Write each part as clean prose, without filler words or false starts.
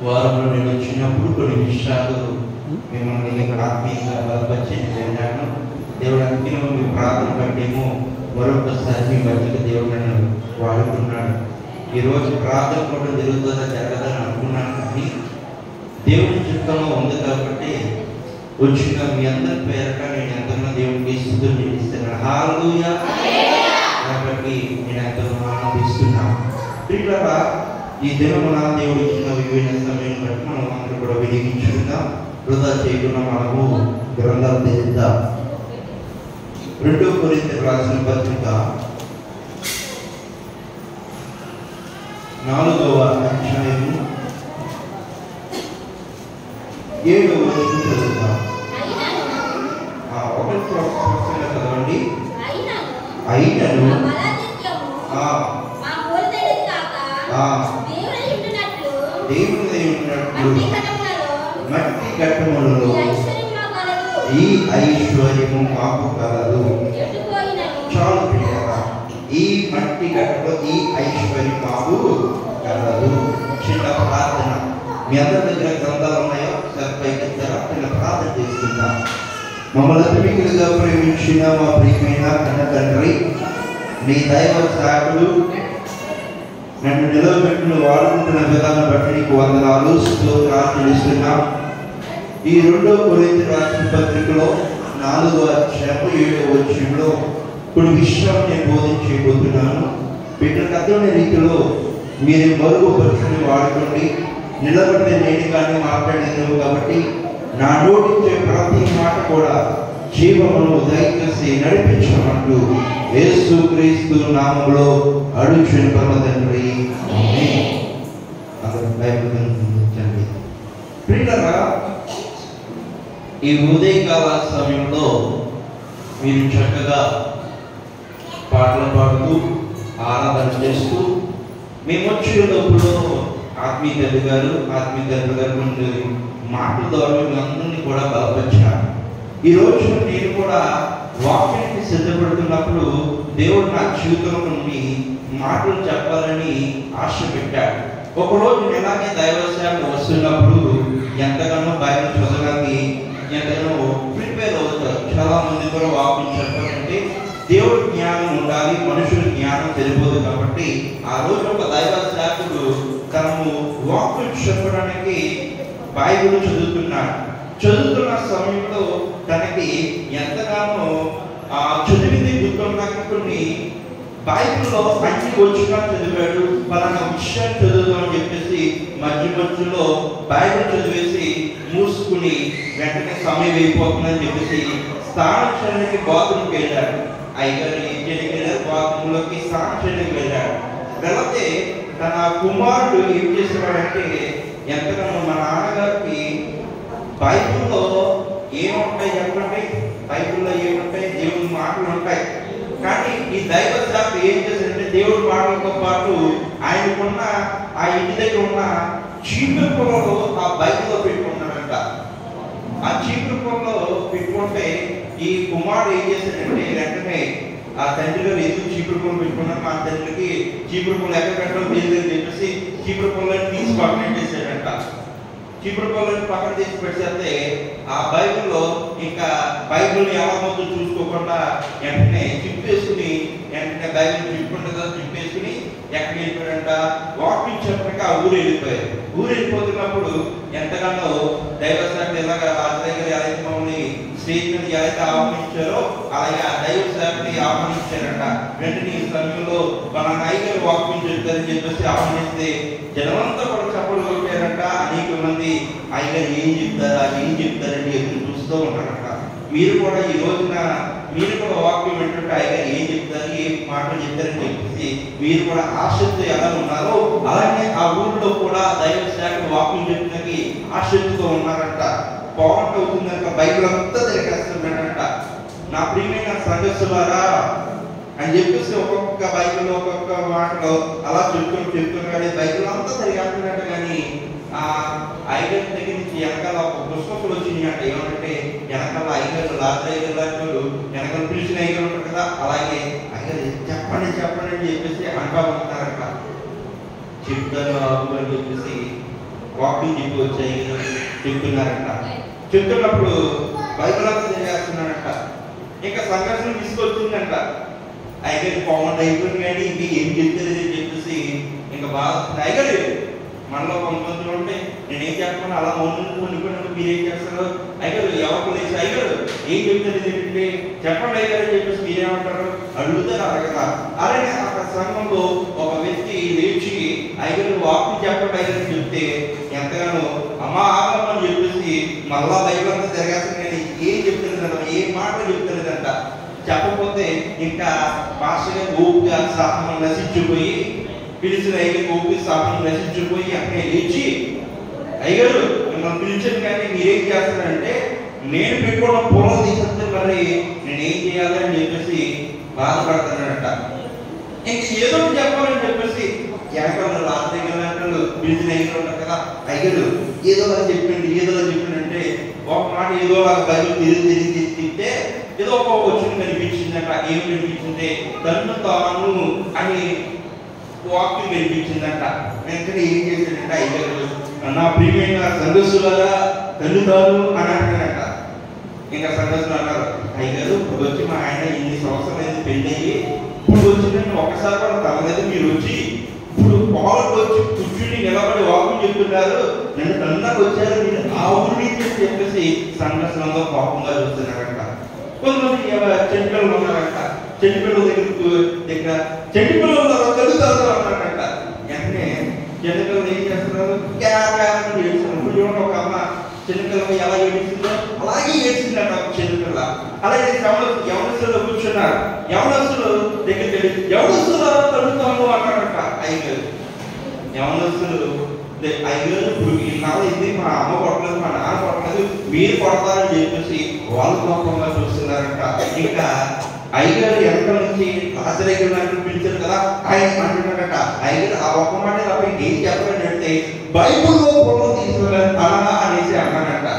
వారంలో నేను వచ్చినప్పుడు కొన్ని విషయాలు మిమ్మల్ని ఆత్మీయంగా బలపరిచి విన్నాను. దేవుడు అంతిమ మీ ప్రార్థన కంటేమో మరొకసారి మీ మధ్యలో దేవుడు నన్ను వాడుకున్నాడు. ఈరోజు ప్రార్థన కూడా జరుగుతుందా జరగదని అనుకున్నాను, కానీ దేవుడి చిత్తంలో ఉంది కాబట్టి వచ్చిన మీ అందరి పేరట నేను ఎంతగా దేవుడికి స్తుతులు చెల్లిస్తున్నాను. హల్లెలూయా. కాబట్టి నేను ఎంతో ఆనందిస్తున్నాను. ప్రియులారా, ఈ దినమున దేవుడు ఇచ్చిన విలువైన సమయం బట్టి మనం అందరూ కూడా వినియోగించుకుందాం. వృధా చేయకుండా మనము గ్రంథాలు తెరిద్దాం. 2 కొరింథీయులకు రాసిన పత్రిక 4వ అధ్యాయము 7వ వచనం చదువుతాం. ఒకటి ప్రశ్న చదవండి. అయినను దేవుని ఉన్నట్లు మట్టి ఘట్టములలో ఈ ఐశ్వర్యము మాకు కలదు. చాలు ప్రియులారా, ఈ మట్టి ఘట్టంలో ఈ ఐశ్వర్యం మాకు కలదు. చిన్న ప్రార్థన. మీ అందరి దగ్గర గ్రంథాలు ఉన్నాయో సరిపైకిస్తారా? చిన్న ప్రార్థన చేసుకుందాం. మమ్మల్ని అతిమికులుగా ప్రేమించిన మా ప్రియమైన కన్న తండ్రి, నీ దైవ సాకులు నన్ను నిలవబెట్టిన వాడుకుంటున్న విధానం బట్టి నీకు వందనాలు, స్తోత్రాలు చెల్లిస్తున్నాం. ఈ 2 కొరింథీయులకు రాసిన పత్రికలో 4వ అధ్యాయం 7వ వచనంలో కొన్ని విషయాలు నేను బోధించబోతున్నాను. బిడ్డలకు అర్థమైన రీతిలో మీరు మరుగుపరుచుని వాడుకోండి. నిలబడితే నేను కానీ మాట్లాడేది కాబట్టి నా నోటించే ప్రతి మాట కూడా జీవమును దయచేసి నడిపించమంటూ యేసుక్రీస్తు నామములో అడుగుచున్న పరమ తండ్రి, ఆమేన్. ప్రియులారా, ఈ ఉదయకాల సమయంలో మీరు చక్కగా పాటలు పాడుతూ ఆరాధన చేస్తూ మేము వచ్చేటప్పుడు ఆత్మీయ తండ్రి గారు ముందు మాటల ద్వారా మీ అందరినీ కూడా బలపరిచారు. ఈరోజు నేను కూడా వాక్యానికి సిద్ధపడుతున్నప్పుడు దేవుడు నా జీవితంలో నుండి మాటలు చెప్పాలని ఆశ పెట్టాడు. ఒకరోజు ఇలాగే దైవ సేవకు వస్తున్నప్పుడు ఎంతగానో బైబిల్ చదవడానికి ఎంతగానో ప్రిపేర్ అవుతారు. చాలా మంది కూడా వాక్యం చెప్పాలంటే దేవుడి జ్ఞానం ఉండాలి, మనుషుల జ్ఞానం తెలియదు. కాబట్టి ఆ రోజు ఒక దైవ సేవకుడు తను వాక్యం చెప్పడానికి బైబిల్ చదువుతున్న సమయంలో తనకి ఎంతగానో చదివింది గుర్తున్నట్టు కొన్ని బైబిల్లో అన్ని వచ్చినా చదివాడు. పలానా విషయాన్ని చదువుదామని చెప్పేసి మధ్యలో బైబిల్ చదివేసి మూసుకుని వెంటనే సమయం అయిపోతుందని చెప్పేసి స్నానం చేయడానికి బాత్రూమ్కి వెళ్ళాడు. అయ్యగారు ఇంటికి వెళ్ళారు, బాత్రూంలోకి స్నానం చేయడానికి వెళ్ళాడు. వెళితే తన కుమారుడు ఏం చేసేవాడంటే ఎంతగానో మా నాన్నగారికి బైబిల్లో ఏముంటాయి చెప్పండి, బైబిల్లో ఏముంటాయి? దేవుడి మాటలు ఉంటాయి. కానీ ఈ దైవ శాఖ ఏం చేశారంటే దేవుడి మాటలతో పాటు ఆయనకున్న ఆ ఇంటి దగ్గర ఉన్న చీపురు పొలంలో ఆ బైబిల్లో పెట్టుకున్నాడంట. ఆ చీపురు పొలంలో పెట్టుకుంటే ఈ కుమారుడు ఏం చేశాడంటే వెంటనే ఆ తండ్రి గారు ఎందుకు చీపురు పొలం పెట్టుకున్నాడు, మా తండ్రికి చీపురు పొలం ఎక్కడ పెట్టడం తెలియదని చెప్పేసి చీపురు పొలాన్ని తీసి పక్కన పెట్టేశాడంట. చీపురు పొలాన్ని పక్కన తీసి పెట్టేస్తే ఆ బైబిల్లో ఇంకా బైబిల్ని ఎవరి ముందు చూసుకోకుండా వెంటనే చింపేసుకుని వెంటనే బైబిల్ చింపేసుకుని ఎక్కడికి వెళ్ళిపోయాడంట? వాక్యం చెప్పడానికి ఆ ఊరు వెళ్ళిపోయారు. ఊరు వెళ్ళిపోతున్నప్పుడు ఎంతగానో దైవ శాఖ ఎలాగ రాజు దగ్గర ఎవరైతే మమ్మల్ని స్టేజ్ మీద ఎవరైతే ఆహ్వానించారో అలాగే ఆ దైవ శాఖని ఆహ్వానించారంట. వెంటనే ఈ సమయంలో మన నాయకులు వాక్యం చెప్తారని చెప్పేసి ఆహ్వానిస్తే జనమంతా కూడా చప్పలు కొట్టారంట. అనేక మంది అయ్యగారు ఏం చెప్తారని ఎదురు చూస్తూ ఉంటారంట. మీరు కూడా ఈ రోజున మీరు కూడా వాక్యం ఏంటంటే అయ్యగారు ఏం చెప్తారు, ఏం మాటలు చెప్తారని చెప్పేసి మీరు కూడా ఆసక్తితో ఎలా ఉన్నారో అలాగే ఆ ఊరిలో కూడా దైవ శాఖ వాక్యం చెప్పడానికి ఆసక్తితో ఉన్నారంట. పౌంట్ అవుతుందంట. బైబిల్ అంతా తిరగేస్తున్నాడంట. నా ప్రియమైన సంఘస్థులారా అని చెప్పేసి ఒక్కొక్క బైబిల్లో ఒక్కొక్క మాటలో అలా చెప్తున్నాడు. బైబిల్ అంతా తిరిగేస్తున్నట్టు. కానీ ఆ ఐగర్ దగ్గర నుంచి వెనకాల ఒక పుస్తకాలు వచ్చినాయి అంట. ఏమంటే వెనకాల ఐగర్ రాత్రి ఐగర్ లాంటి వెనకాల పిలిచిన ఐగర్ ఉంటారు కదా, అలాగే ఐగర్ చెప్పండి అని చెప్పేసి అంటా ఉంటారంట. చెప్తాను బాబు అని చెప్పేసి వాకింగ్ చెప్పి వచ్చాయి చెప్తున్నారంట. చెప్తున్నప్పుడు బైబిల్ అంతా తిరిగేస్తున్నారంట. ఇంకా సంఘర్షణ తీసుకొచ్చిందంట. అయితే పవన్ అయిపోయింది కానీ ఇంక ఏం చెప్తుంది చెప్పేసి ఇంకా బాగా టైగర్ మనలో కొంతమంది ఉంటే నేనేం చెప్పను అలా వండుకున్నప్పుడు మీరేం చేస్తారు, అయ్యారు ఎవరు లేచి అయ్యారు ఏం చెప్తుంది ఏంటంటే చెప్పండి అయ్యారు అని చెప్పేసి మీరేమంటారు అడుగుతారు. అడగదా అలాగే అక్కడ సంఘంలో ఒక వ్యక్తి లేచి అయ్యారు వాకింగ్ చెప్పండి అయ్యారు చెప్తే ఎంతగానో అమ్మా ఆగమని చెప్పేసి మళ్ళా బైబిల్ అంతా తిరగాల్సింది కానీ ఏం చెప్తున్నదంట, ఏ మాట చెప్తున్నదంట. చెప్పకపోతే ఇంకా భాషగా ఓపిక సహనం నశించిపోయి పిలిచిన అయ్యగారు ఓపిక సహనం నశించిపోయి అక్కడే లేచి అయ్యగారు మిమ్మల్ని పిలిచాను కానీ మీరేం చేస్తారంటే నేను పెట్టుకున్న పొలం తీసేస్తే మరి నేనేం చేయాలని చెప్పేసి బాధపడతానంట. ఇంక ఏదో చెప్పాలని చెప్పేసి ఎక్కడ రాత్రి పిలిచిన అయ్యగారు ఉంటారు కదా, అయ్యగారు ఏదో చెప్పింది ఏదో చెప్పింది అంటే ఒక మాట ఏదో బైబిల్ తిరిగి తింటే ఏదో ఒక వచ్చిన కనిపించిందంట. ఏం కనిపించింది తన్ను తాను అని వాక్యం కనిపించిందంట. వెంటనే ఏం చేశాడంట అయ్యగారు నా ప్రియమైన సంఘస్థులారా తన్ను తాను అని అంటాడంట. ఇంకా సంఘస్థులు అన్నారు అయ్యగారు ఇప్పుడు వచ్చి మా ఆయన ఇన్ని సంవత్సరాలు పెళ్ళి అయ్యి ఇప్పుడు వచ్చిందంటే ఒకసారి కూడా తనలేదు మీరు వచ్చి ఇప్పుడు పాలకు వచ్చి కూర్చుని నిలబడి వాక్యం చెప్తున్నారు నన్ను తన్నాకు వచ్చారు మీరు ఆ ఊరి చెప్పేసి సంఘస్థలంలో కోపంగా చూస్తున్నారంట. కొంతమంది చెంటి పిల్లలు ఉన్నారంట, చెంటి పిల్లల దగ్గర చెంటి పిల్లలు తెలుగుతారు అన్నారంట. వెంటనే చెంటి పిల్లలు ఏం చేస్తున్నారు ఏడుస్తున్నారు. చూడండి ఒక అమ్మ చెంటి పిల్లలు ఎలా ఏడిస్తుందో అలాగే ఏడ్చిందంట ఒక చెంటి పిల్ల. అలాగే యవనస్తులు కూర్చున్నారు, యవనస్తులు దగ్గరికి వెళ్ళి యవనస్తులు తడుతాము అన్నారంట అయ్యగారు. యవనస్తులు అయ్యగారు ఇప్పుడు ఇన్నాళ్ళు ఇది మా అమ్మ కొట్టలేదు మా నాన్న కొట్టలేదు మీరు కొడతారని చెప్పేసి వాళ్ళు కోపంగా చూస్తున్నారంట. ఇంకా అయ్యగారు వెనక నుంచి ఆశ్చర్యకరణ పిలిచారు కదా ఆయన అంటున్నారట అయ్యగారు ఆ ఒక్క మాట తప్ప ఏం చెప్పాలని అంటే బైబుల్లో పొలం తీసుకున్నారు అలా అనేసి అన్నారట.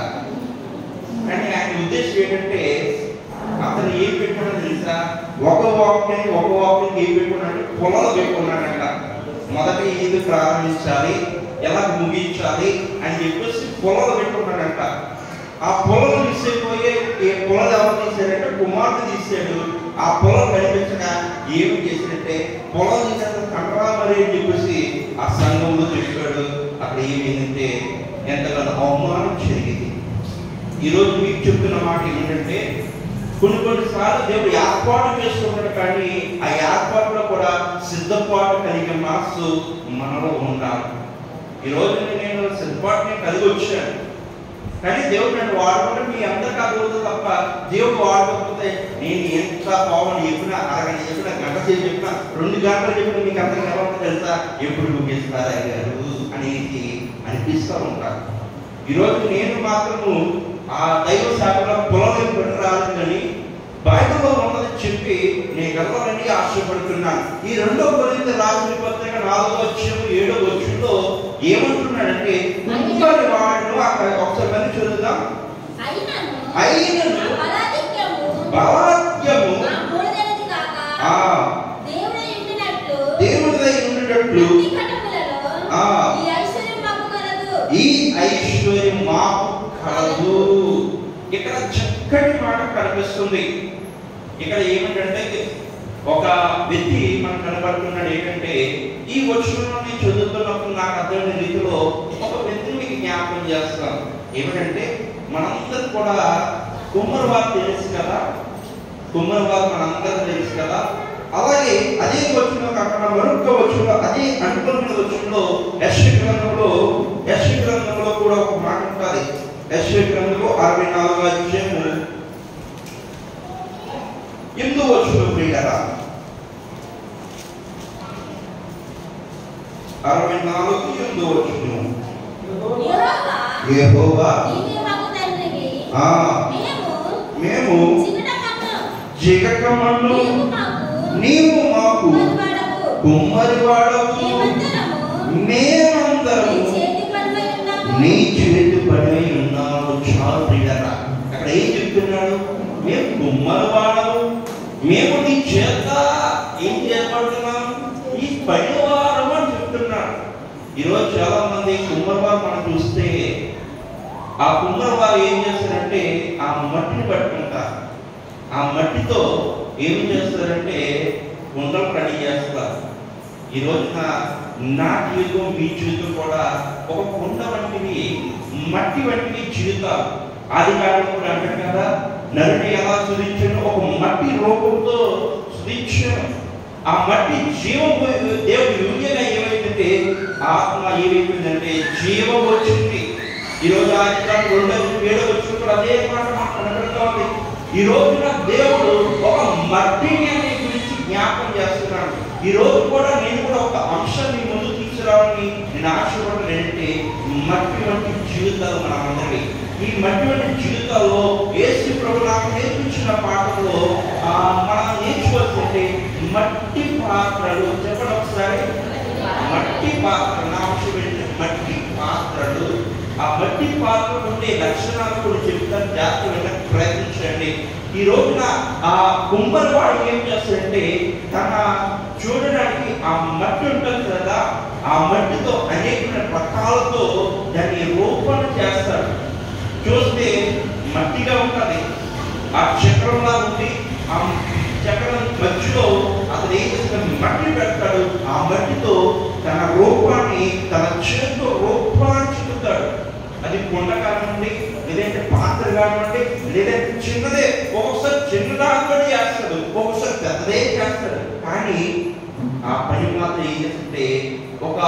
కానీ ఆయన ఉద్దేశం ఏంటంటే అతను ఏం పెట్టుకున్నాడు తెలుసా, ఒక వాక్యాన్ని ఏం పెట్టుకున్నాడు పొలాలు పెట్టుకున్నాడంట. మొదటి ఇది ప్రారంభించాలి ఎలా ముగించాలి అని చెప్పేసి పొలాలు పెట్టుకున్నాడంట. ఆ పొలం తీసేపోయే పొలం ఎవరు తీసాడంటే కుమార్తె తీసాడు. ఆ పొలం కనిపించక ఏమి చేసినట్టే పొలం తీసేంత కంటరా మరి అని చెప్పేసి ఆ సంఘంలో చెప్పాడు. అక్కడ ఏమైందంటే ఎంతగానో అవమానం జరిగింది. ఈరోజు మీకు చెప్తున్న మాట ఏంటంటే కొన్నిసార్లు దేవుడు ఏర్పాటు చేసుకుంటాడు కానీ ఆ ఏర్పాటులో కూడా సిద్ధపాటు కలిగే మనస్సు మనలో ఉండాలి. ఈరోజు నేను సిద్ధపాటుని కలిగి వచ్చాను కానీ దేవుడు నన్ను వాడుకుంటే మీ అందరికీ అర్థమవుతుంది తప్ప దేవుడు వాడకపోతే నేను ఎంత పావుని చెప్పినా అరగంట చెప్పినా గంట సేపు చెప్పినా 2 గంటలు చెప్పినా మీకు అందరికీ ఎలా ఉంటుంది తెలుసా ఎప్పుడు ముగిస్తారు అయ్యారు అనేది అనిపిస్తూ ఉంటారు. ఈరోజు నేను మాత్రము ఆ దైవ శాఖలో పొలం పెట్టరాదు కానీ బైబిల్లో ఉన్నది చెప్పి నేను గెలవాలని ఆశపడుతున్నాను. ఈ 2వ కొరింథీ రాసిన పత్రిక 4వ అధ్యాయం 7వ వచనంలో ఏమంటున్నాడంటే కుమ్మరి వాడు అక్కడ ఒకసారి మళ్ళీ చదువుదాం. అయినను బలాత్యము దేవుడిదై ఉండినట్లు ఈ ఐశ్వర్యం మాకు కలదు. ఇక్కడ చక్కటి మాట కనిపిస్తుంది. ఇక్కడ ఏమిటంటే ఒక వ్యక్తి మనకు కనబడుతున్నాడు. ఏంటంటే ఈ వచనంలో నేను చదువుతున్నప్పుడు నాకు అర్థమైన రీతిలో ఒక వ్యక్తిని మీకు జ్ఞాపకం చేస్తాను. ఏమిటంటే మనందరూ కూడా కుమ్మరివారు తెలుసు కదా, కుమ్మరివారు మనందరూ తెలుసు కదా. అలాగే అదే వచనం అక్కడ మరొక వచనంలో అదే అనుకున్న వచనంలో యెషయా గ్రంథంలో కూడా ఒక మాట ఉంటుంది. యెషయా గ్రంథంలో 64వ అధ్యాయం 8వ వచనం ప్రియులారా 64:8వ వచనం యెహోవా మేము జిగటమన్ను నీవు మాకు కుమ్మరివాడవు మేమందరము నీ చేతి పని ఉన్నాము. చాలు ప్రియులారా అక్కడ ఏం చెప్తున్నాడు, మేము కుమ్మరివాడము మేము నీ చేత ఏం చేయబడుతున్నాం ఈ పనివారం అని చెప్తున్నాడు. ఈరోజు చాలా మంది కుమ్మరివారు మనకు ఆ కుమ్మరి వారు ఏం చేస్తారంటే ఆ మట్టిని పట్టుకుంటారు. ఆ మట్టితో ఏం చేస్తారంటే కుండలు రెడీ చేస్తారు. ఈ రోజున నా జీవితం మీ జీవితం కూడా ఒక కుండ వంటివి, మట్టి వంటివి జీవితాలు. ఆది కాలంలో కూడా అంటారు కదా, నరుని ఎలా సృజించాను, ఒక మట్టి రూపంతో సృజించాను. ఆ మట్టి జీవం, దేవుడు యూనియన్ ఏమైందంటే ఆత్మ ఏమైపోయిందంటే జీవం వచ్చింది. ఈరోజు ఆది కాలం 2:7 వచ్చినప్పుడు అదే మాట మాకు కనబడుతూ ఉంది. ఈ రోజున దేవుడు ఒక మట్టిని అనే గురించి జ్ఞాపకం చేస్తున్నాడు. ఈ రోజు కూడా నేను కూడా ఒక అంశాన్ని ముందు తీసుకురావాలని నేను ఆశపడడం ఏంటంటే, మట్టి వంటి జీవితాలు మనందరికీ. ఈ మట్టి వంటి జీవితాల్లో యేసు ప్రభువు నాకు నేర్పించిన పాటలో మనం నేర్చుకోవాల్సింటే మట్టి పాత్రలు. చెప్పండి ఒకసారి, మట్టి పాత్రలు. నా అంశం ఏంటంటే మట్టి పాత్రలు. ఆ మట్టి పాత్ర ఉండే లక్షణాలు కూడా చెప్తాను, జాగ్రత్తగా ప్రయత్నించండి. ఈ రోజున ఆ కుమ్మరి వాడు ఏం చేస్తాడంటే, తన చూడడానికి ఆ మట్టి ఉంటుంది కదా, ఆ మట్టితో అనేక రకాలతో దాన్ని రూపణ చేస్తాడు. చూస్తే మట్టిగా ఉంటుంది, ఆ చక్రంలా ఉంది. ఆ చక్రం మధ్యలో అతను ఏం చేస్తాడు, మట్టి పెడతాడు. ఆ మట్టితో తన రూపాన్ని, తన చేతితో రూపాన్ని చెబుతాడు. అది కొండ కానివ్వండి, లేదంటే పాత్ర కానివ్వండి, లేదంటే చిన్నదే. ఒక్కొక్కసారి చిన్నదాంతో చేస్తాడు, ఒక్కొక్కసారి పెద్దదే చేస్తాడు. కానీ ఆ పని మాత్రం ఏం చేస్తుంటే, ఒక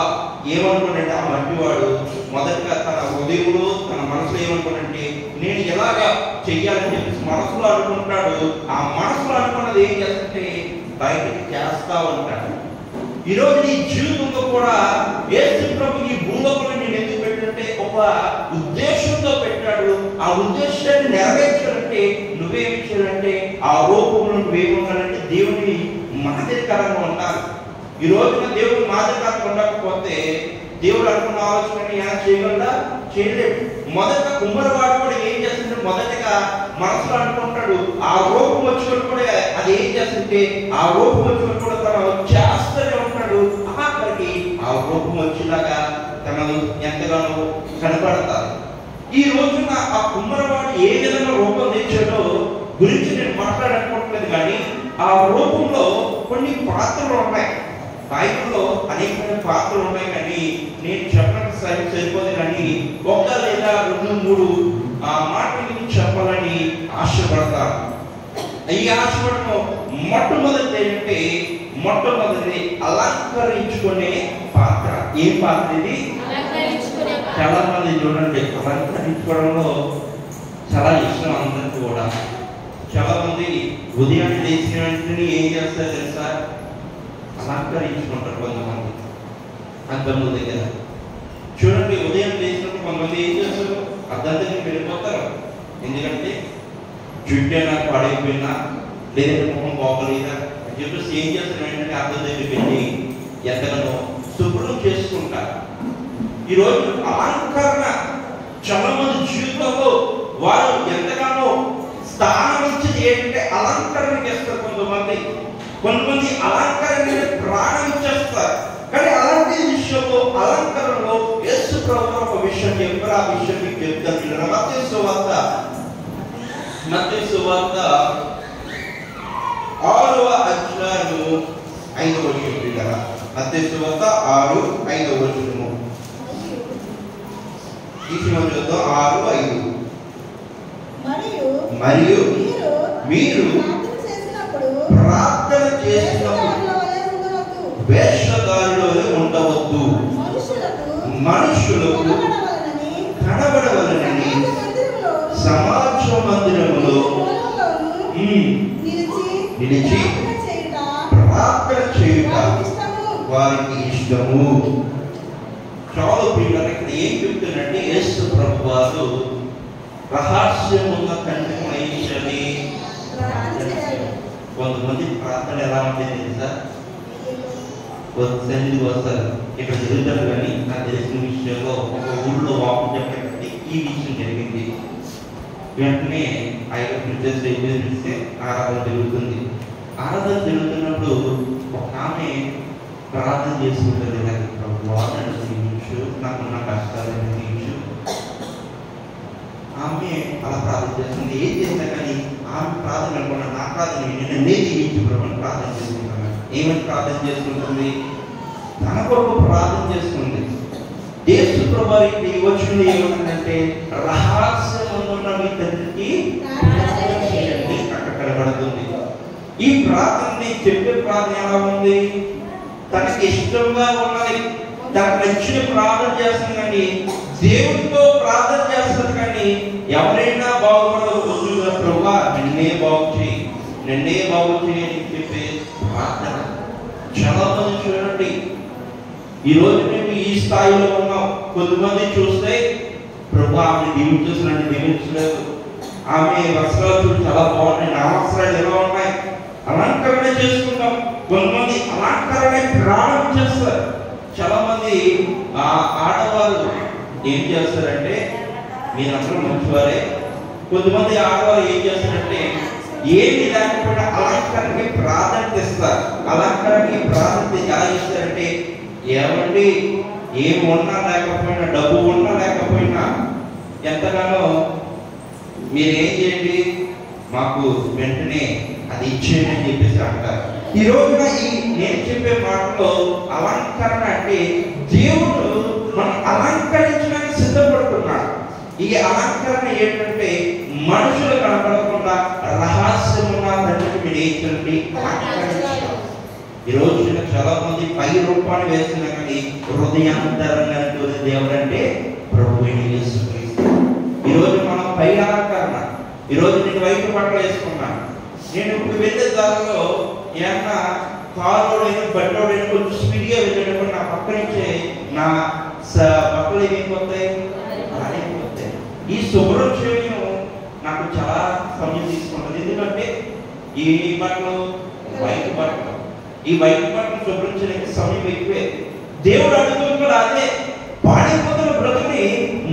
ఏమనుకున్నాడంటే ఆ మట్టివాడు మొదటగా తన హృదయంలో, తన మనసులో ఏమనుకున్నాడంటే, నేను ఎలాగా చెయ్యాలని చెప్పేసి మనసులో అనుకుంటాడు. ఆ మనసులో అనుకున్నది ఏం చేస్తుంటే బయటకి చేస్తా ఉంటాడు. ఈరోజు నీ జీవితంలో కూడా యేసు ప్రభు ఈ భూలోకంలో నేను ఎందుకు పెట్టాడంటే ఒక ఉద్దేశంతో పెట్టాడు. ఆ ఉద్దేశాన్ని నెరవేర్చాలంటే నువ్వేమి చేయాలంటే ఆ రూపంలో నువ్వేముండాలంటే దేవుని మాదిరికరంగా ఉండాలి. ఈ రోజున దేవుడు మాదిరికరంగా ఉండకపోతే దేవుడు అనుకున్న ఆలోచన ఏమైనా చేయగలడా? చేయలేడు. మొదట కుమ్మరివాడు కూడా ఏం చేస్తుంటే మొదటగా మనసులో అనుకుంటాడు, ఆ రూపం వచ్చినప్పుడు కూడా అది ఏం చేస్తుంటే ఆ రూపం వచ్చినప్పుడు కూడా తను చేస్తూనే ఉంటాడు. ఆఖరికి ఆ రూపం వచ్చేలాగా తనను ఎంతగానో కనపడతారు. ఈ రోజున ఆ కుమ్మరివాడు ఏ విధంగా రూపం తెచ్చాడో గురించి నేను మాట్లాడాలనుకోవట్లేదు, కానీ ఆ రూపంలో కొన్ని పాత్రలు ఉన్నాయి. బైబిల్లో అనేకమైన పాత్రలు ఉన్నాయి, కానీ నేను చెప్పడానికి సరిపోదు. కానీ ఒక లేదా 2-3 మాటల గురించి చెప్పాలని ఆశపడతాను. ఈ ఆశపడటం మొట్టమొదటి ఏంటంటే, మొట్టమొదటి అలంకరించుకునే పాత్ర. ఏ పాత్ర ఇది? చాలా మంది చూడండి, అలంకరించుకోవడంలో చాలా ఇష్టం అందరికి కూడా. చాలా మంది ఉదయాన్నే లేచిన వెంటనే ఏం చేస్తారు తెలుసా? అలంకరించుకుంటారు. కొంతమంది అద్దముల దగ్గర చూడండి, ఉదయం లేచినప్పుడు కొంతమంది ఏం చేస్తారు? అద్దం దగ్గరికి వెళ్ళిపోతారు. ఎందుకంటే జుట్టు నాకు పడైపోయినా, లేదంటే ముఖం బాగోలేదా అని చెప్పేసి ఏం చేస్తారు? ఏంటంటే అద్దం దగ్గరికి వెళ్ళి ఎంతగానో శుభ్రం చేసుకుంటారు. ఈరోజు అలంకరణ చాలా మంది జీవితంలో వారు ఎంతగానో స్థానం ఇచ్చేది ఏంటంటే అలంకరణకి ఇస్తారు. కొంతమంది అలంకరణ ప్రాణం ఇచ్చేస్తారు. కానీ అలాంటి విషయంలో, అలంకరణలో యేసు ప్రభువు ఒక విషయం చెప్పారు. ఆ విషయం మీకు చెప్తాను. మత్తయి సువార్త 6వ అధ్యాయము 5వ వచనం కదా. మత్తయి సువార్త 6:5 వచనము చూద్దాం. 6:5 మరియు మీరు ప్రార్థన చేసినప్పుడు వేషధారులు ఉండవద్దు, మనుషులకు కనబడవలనని సమాజ మందిరములో నిలిచి ప్రార్థన చేయుట వారికి ఇష్టము. చాలా ప్రియులారా, ఇక్కడ ఏం చెప్తున్నట్టే యేసు ప్రభు వారు రహస్యమున్న తండ్రి మహిషని. కొంతమంది ప్రార్థన ఎలా ఉంటుంది తెలుసా? సన్నిధికి వస్తారు, ఇక్కడ జరుగుతారు. కానీ నాకు తెలిసిన విషయంలో ఒక ఊళ్ళో వాపు చెప్పేటట్టు ఈ విషయం జరిగింది. వెంటనే ఆయన ప్రిన్సెస్ ఎదురిస్తే ఆరాధన జరుగుతుంది. ఆరాధన జరుగుతున్నప్పుడు ఒక ఆమె ప్రార్థన చేసుకుంటుంది. నాకు వాదన తీయించు, నాకున్న కష్టాలను తీయించు. చేస్తుంది. ఏం చేసినా కానీ ఆమె ప్రార్థన అనుకున్నా నా ప్రార్థన నిన్నే జీవించి ప్రభుని ప్రార్థన చేసుకుంటాను. ఏమని ప్రార్థన చేసుకుంటుంది? తన కొరకు ప్రార్థన చేస్తుంది. యేసు ప్రభువారికి ఈ వచనంలో ఏమంటే రహస్యమందున్న మీ తండ్రికి ప్రార్థన చేయండి అక్కడ కనబడుతుంది. ఈ ప్రార్థనని చెప్పే ప్రార్థన ఎలా ఉంది? తనకి ఇష్టంగా ఉన్నది, తనకు నచ్చిన ప్రార్థన చేస్తుంది. కానీ దేవుడితో ప్రార్థన చేస్తుంది. కానీ ఎవరైనా బాగుపడవచ్చుగా ప్రభువా నిన్నే బాగు చేయి, నిన్నే బాగు చేయి అని చెప్పే ప్రార్థన. చాలా మంది చూడండి, ఈరోజు మేము ఈ స్థాయిలో ఉన్నాం. కొంతమంది చూస్తే ప్రభు ఆమె దీవించేసినట్టు దీవించలేదు, ఆమె వస్త్రాలు చూసి చాలా బాగున్నాయి, నా వస్త్రాలు ఎలా ఉన్నాయి, అలంకరణ చేసుకుంటాం. కొంతమంది అలంకరణ ప్రారంభం చేస్తారు. చాలా మంది ఆడవాళ్ళు ఏం చేస్తారంటే, మీరందరూ మంచివారే, కొంతమంది ఆడవాళ్ళు ఏం చేస్తారంటే ఏమి లేకపోయినా అలంకరణకి ప్రాధాన్యత ఇస్తారు. అలంకరణకి ప్రాధాన్యత ఎలా ఇస్తారంటే, ఏమండి ఏమి ఉన్నా లేకపోయినా, డబ్బు ఉన్నా లేకపోయినా ఎంతగానో మీరేం చేయండి, మాకు వెంటనే అది ఇచ్చేయండి అని చెప్పేసి అంటారు. ఈ రోజున ఈ నేను చెప్పే మాటలో అలంకరణ అంటే దేవుడు మనం అలంకరించడానికి సిద్ధపడుతున్నాడు. ఈ అలంకరణ ఏంటంటే మనుషులు కనపడకుండా రహస్యం ఉన్న తండ్రికి మీరు ఏం చేయండి అలంకరించాలి. ఈ రోజు చాలా మంది పై రూపాన్ని వేస్తున్నా కానీ హృదయాంతరంగా దేవుడు అంటే ప్రభు యేసు క్రీస్తు. ఈరోజు మనం పై అలంకరణ, ఈరోజు నేను వైపు బట్టలు వేసుకున్నాను. నేను ఇప్పుడు వెళ్ళే దారిలో ఏమన్నా కారుడైనా బట్టోడైనా కొంచెం స్పీడ్గా వెళ్ళేటప్పుడు నా పక్క నుంచే నా బట్టలు ఏమైపోతాయి, అయిపోతాయి. ఈ శుభ్రం చేయడం నాకు చాలా సమయం తీసుకుంటుంది. ఎందుకంటే ఈ బట్టలు వైపు బట్టలు, ఈ వైపు బట్టలు శుభ్రం చేయడానికి సమయం ఎక్కువే. దేవుడు అడుగుతున్నాడు అదే, పాడైపోతున్న బ్రతుకుని